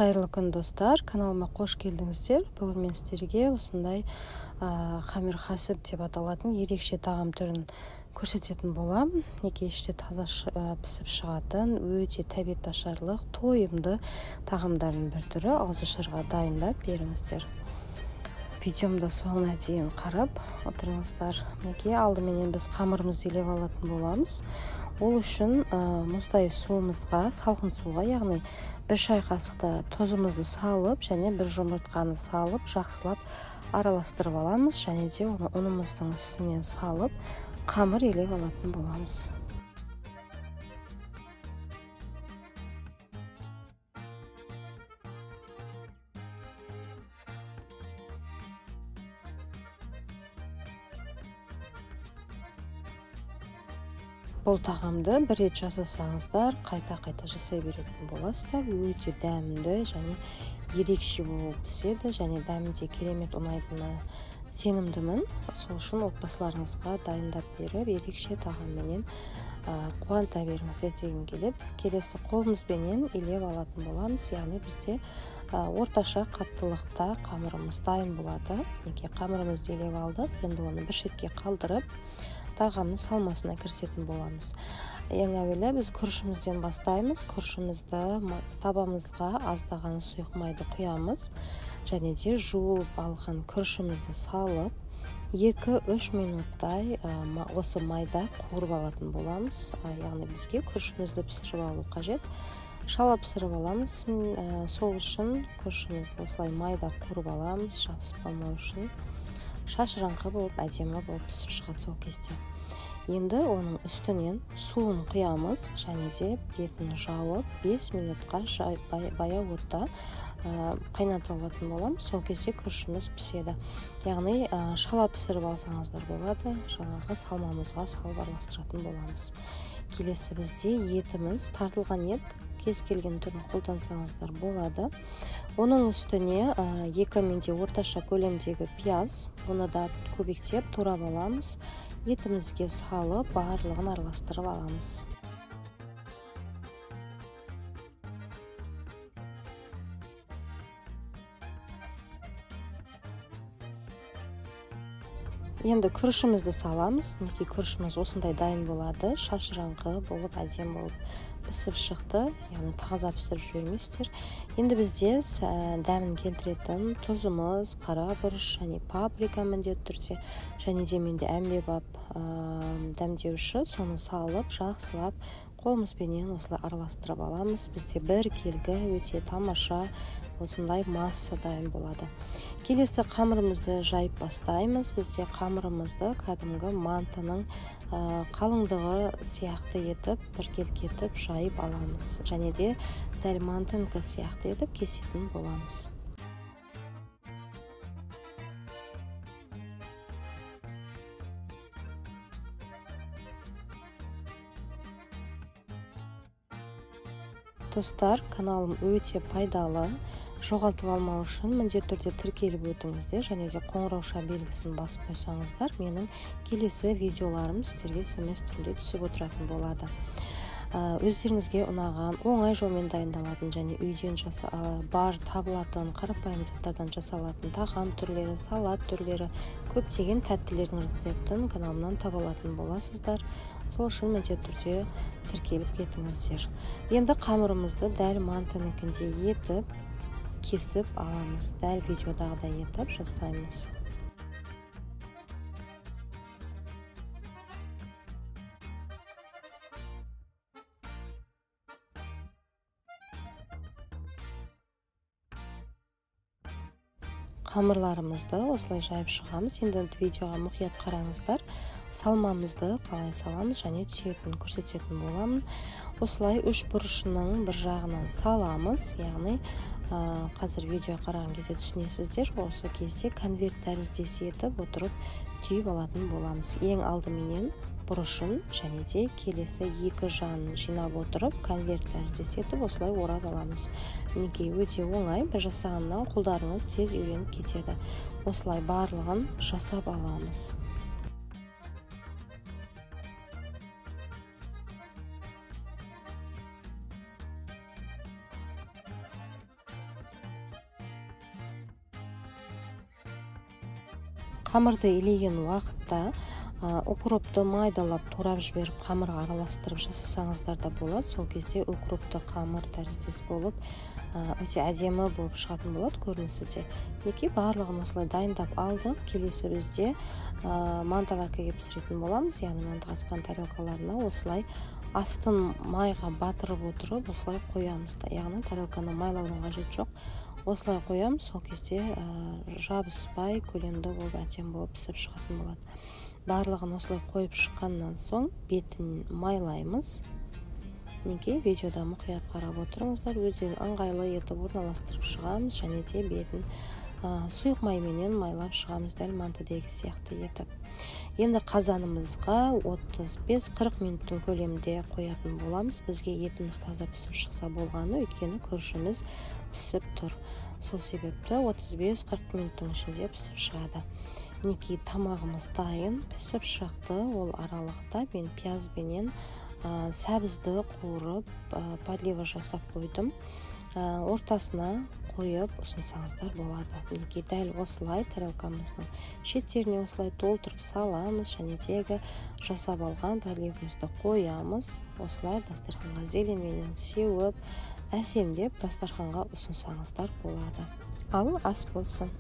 Қайырлы күн достар, каналыма қош келдіңіздер. Бүгін мен сіздерге осындай хамир хасиб деп аталатын ерекше тағам түрін көрсететін болам. Неге іште таза пісіп шығатын, өте тәбет ашарлық, тойымды тағамдардың бір түрі ауызашарға дайындап беріңіздер. Видеомды соңына дейін қарап отырыңыздар. Неге алдыменен біз қамырымызды илеп алатын боламыз. Ол үшін мұздай суымызға, салқын суға, яғни 1 шай қасықта тұзымызды салып, және 1 жұмыртқаны салып, жақсылап араластырып аламыз, және де оны ұнымыздың үстінен салып, қамыр илеп алатын боламыз. Бұл тағамды бір рет жасасаңыздар, қайта-қайта жасай беретін боласыздар. Өте дәмді және ерекше болып піседі, және дәмінде керемет ұнайтынына сенімдімін. Сол үшін отбасыларыңызға дайындап беріп, ерекше тағамменен қуанта беріңіздер дегім келеді. Келесі қолымызбенен илеп алатын боламыз, яғни бізде орташа қаттылықта қамырымыз дайын болады. Неге қамырымызды илеп алдық, енді оны бір шетке қалдырып, тағамның салмасына кірісетін боламыз. Ең әуелі біз күрішімізден бастаймыз. Күрішімізді табамызға аздаған сұйық майды құямыз, және де жуылып алған күрішімізді салып, 2-3 минуттай осы майда қуырып алатын боламыз. Яғни бізге күрішімізді пісіріп алу қажет. Шала пісіріп аламыз. Сол үшін күрішімізді осылай майда қуырып аламыз, жабысып қалмау үшін. Шашыраңқы болып, әдемі болып пісіп шығады сол кезде. Енді оның үстінен суын құямыз, және де бетін жауып 5 минутқа баяу отта қайнатып алатын боламыз. Сол кезде күрішіміз піседі. Яғни шала пісіріп алсаңыздар болады, жаңағы салмамызға салып араластыратын боламыз. Келесі бізде етіміз, тартылған ет, кез келген түрін қолдансаңыздар болады. Оның үстіне 2 менде орташа көлемдегі пияз, оны да көбіктеп турап аламыз. Етімізге салып, барлығын араластырып аламыз. Енді күрішімізді саламыз. Неге күрішіміз осындай дайын болады, шашыраңқы болып, әдем болып пісіп шықты, яғни таза пісіріп жібермейсіздер. Енді бізде дәмін келтіретін тұзымыз, қара бұрыш және паприка міндетті түрде, және де менде әмбебап дәмдеуші, соны салып, жақсылап қолымызбенен осылай араластырып аламыз. Бізде бір келгі өте тамаша осындай масса дайын болады. Келесі қамырымызды жайып бастаймыз. Бізде қамырымызды кәдімгі мантының қалыңдығы сияқты етіп, біркелкетіп жайып аламыз. Және де дәл мантынікі сияқты етіп кесетін боламыз. Достар, каналым өте пайдалы. Жоғалтып алмау үшін міндетті түрде тіркеліп өтіңіздер, және де қоңырауша белгісін басып қойсаңыздар, менің келесі видеоларым сіздерге SMS түрінде түсіп отыратын болады. Өздеріңізге ұнаған, оңай жолмен дайындалатын және үйден бар табылатын, қарапайым заттардан жасалатын тағам түрлері, салат түрлері, көптеген тәттілердің рецептін каналымнан таба алатын боласыздар. Сол үшін міндетті түрде тіркеліп кетіңіздер. Енді қамырымызды дәл мантынікінде етіп, кесіп аламыз. Дәл видеодағыдай етіп жасаймыз. Қамырларымызды осылай жайып шығамыз. Енді видеоға мұқият қараңыздар. Салмамызды қалай саламыз және түсетін көрсететін боламын. Осылай 3 бұрышының бір жағынан саламыз. Яғни қазір видео қараған кезде түсінесіздер. Осы кезде конверт тәріздес етіп отырып түйіп алатын боламыз. Ең алдыменен бұрышын және де келесі 2 жағын жинап отырып, конверт тәріздес етіп осылай орап аламыз. Неге өте оңай, бір жасағаннан қолдарыңыз тез үйреніп кетеді. Осылай барлығын жасап аламыз. қамырды илеген уақытта укропты майдалап турап жіберіп қамырға араластырып жасасаңыздар да болады. Сол кезде укропты қамыр тәріздес болып өте әдемі болып шығатын болады көрінісі де. Мінекей барлығын осылай дайындап алдық. Келесі бізде мантоваркаға пісіретін боламыз. Яғни манты қасқан тарелкаларына осылай астын майға батырып отырып осылай қоямыз. Яғни тарелканы майлаудың қажеті жоқ. Осылай қоямыз, сол кезде жабыспай көлемді болып әдемі болып пісіп шығатын болады. Барлығын осылай қойып шыққаннан соң бетін майлаймыз. Мінекей видеода мұқият қарап отырыңыздар. Өздерін ыңғайлы етіп орналастырып шығамыз, және де бетін сұйық майменен майлап шығамыз, дәл мантыдегі сияқты етіп. Енді қазанымызға 35-40 минуттың көлемінде қоятын боламыз. Бізге етіміз таза пісіп шықса болғаны, өйткені күрішіміз пісіп тұр. Сол себепті 35-40 минуттың ішінде пісіп шығады. Мінекей тамағымыз дайын, пісіп шықты. Ол аралықта мен пиязбенен сәбізді қуырып, подлива жасап қойдым. Ортасына қойып ұсынсаңыздар болады. Мінекей дәл осылай тарелкамыздың шеттеріне осылай толтырып саламыз, және дегі жасап алған подливамызды қоямыз. Осылай дастарханға зеленменен сеуіп, әсемдеп дастарханға ұсынсаңыздар болады. Ал ас болсын.